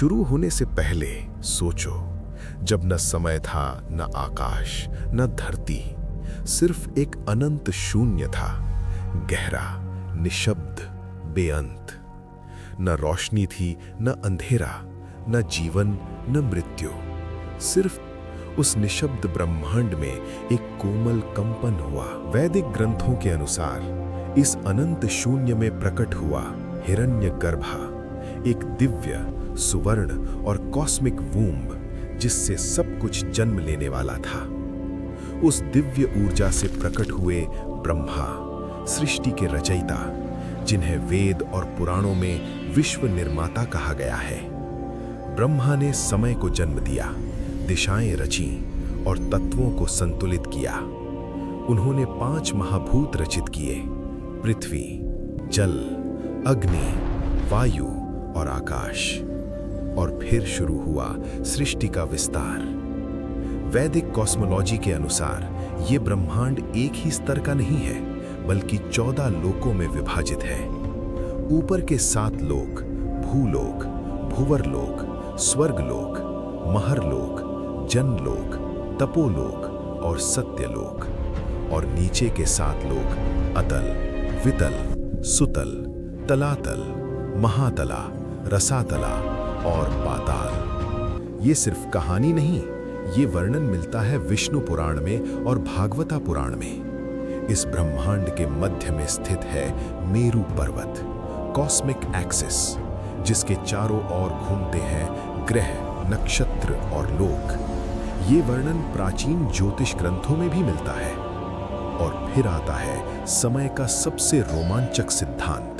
शुरू होने से पहले सोचो, जब न समय था, न आकाश, न धरती, सिर्फ एक अनंत शून्य था, गहरा, निशब्द, बेअंत। न रोशनी थी, न अंधेरा, न जीवन, न मृत्यु। सिर्फ उस निशब्द ब्रह्मांड में एक कोमल कंपन हुआ। वैदिक ग्रंथों के अनुसार इस अनंत शून्य में प्रकट हुआ हिरण्यगर्भा, एक दिव्य, सुवर्ण और कॉस्मिक वूम्ब, जिससे सब कुछ जन्म लेने वाला था। उस दिव्य ऊर्जा से प्रकट हुए ब्रह्मा, सृष्टि के रचयिता, जिन्हें वेद और पुराणों में विश्व निर्माता कहा गया है। ब्रह्मा ने समय को जन्म दिया, दिशाएं रचीं और तत्वों को संतुलित किया। उन्होंने 5 महाभूत रचित किए: पृथ्वी, जल, अग्नि, वायु और आकाश। और फिर शुरू हुआ सृष्टि का विस्तार। वैदिक कॉस्मोलॉजी के अनुसार ये ब्रह्मांड एक ही स्तर का नहीं है, बल्कि 14 लोकों में विभाजित है। ऊपर के 7 लोक, भूलोक, भुवरलोक, स्वर्गलोक, महरलोक, जनलोक, तपोलोक और सत्यलोक। और नीचे के 7 लोक अतल, वितल, सुतल, तलातल, महातला, रसातला और पाताल। ये सिर्फ कहानी नहीं, ये वर्णन मिलता है विष्णु पुराण में और भागवता पुराण में। इस ब्रह्मांड के मध्य में स्थित है मेरु पर्वत, कॉस्मिक एक्सिस, जिसके चारों ओर घूमते हैं ग्रह, नक्षत्र और लोक। ये वर्णन प्राचीन ज्योतिष ग्रंथों में भी मिलता है। और फिर आता है समय का सबसे रोमांचक सिद्धांत,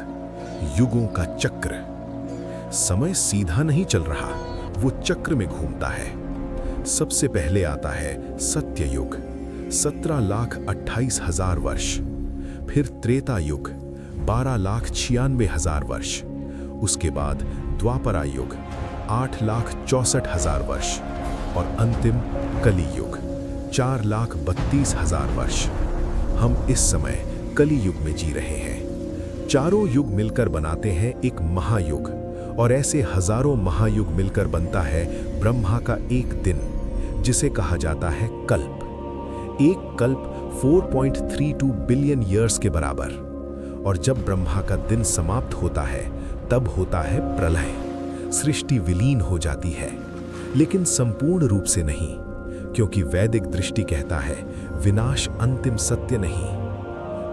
युगों का चक्र। समय सीधा नहीं चल रहा, वो चक्र में घूमता है। सबसे पहले आता है सत्ययुग, 17,28,000 वर्ष। फिर त्रेता युग, 12,96,000 वर्ष। उसके बाद द्वापरा युग, 8,64,000 वर्ष। और अंतिम कली युग, 4,32,000 वर्ष। हम इस समय कली युग में जी रहे हैं। चारों युग मिलकर बनाते हैं एक महायुग, और ऐसे हजारों महायुग मिलकर बनता है ब्रह्मा का एक दिन, जिसे कहा जाता है कल्प। एक कल्प 4.32 बिलियन ईयर्स के बराबर। और जब ब्रह्मा का दिन समाप्त होता है, तब होता है प्रलय। सृष्टि विलीन हो जाती है, लेकिन संपूर्ण रूप से नहीं, क्योंकि वैदिक दृष्टि कहता है विनाश अंतिम सत्य नहीं।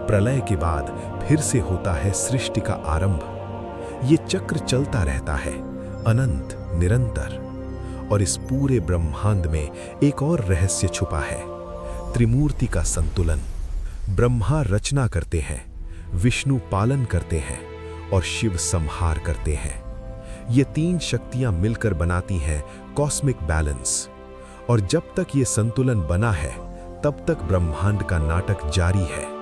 प्रलय के बाद फिर से होता है सृष्टि का आरंभ। ये चक्र चलता रहता है, अनंत, निरंतर। और इस पूरे ब्रह्मांड में एक और रहस्य छुपा है, त्रिमूर्ति का संतुलन। ब्रह्मा रचना करते हैं, विष्णु पालन करते हैं और शिव संहार करते हैं। ये 3 शक्तियां मिलकर बनाती हैं कॉस्मिक बैलेंस। और जब तक ये संतुलन बना है, तब तक ब्रह्मांड का नाटक जारी है।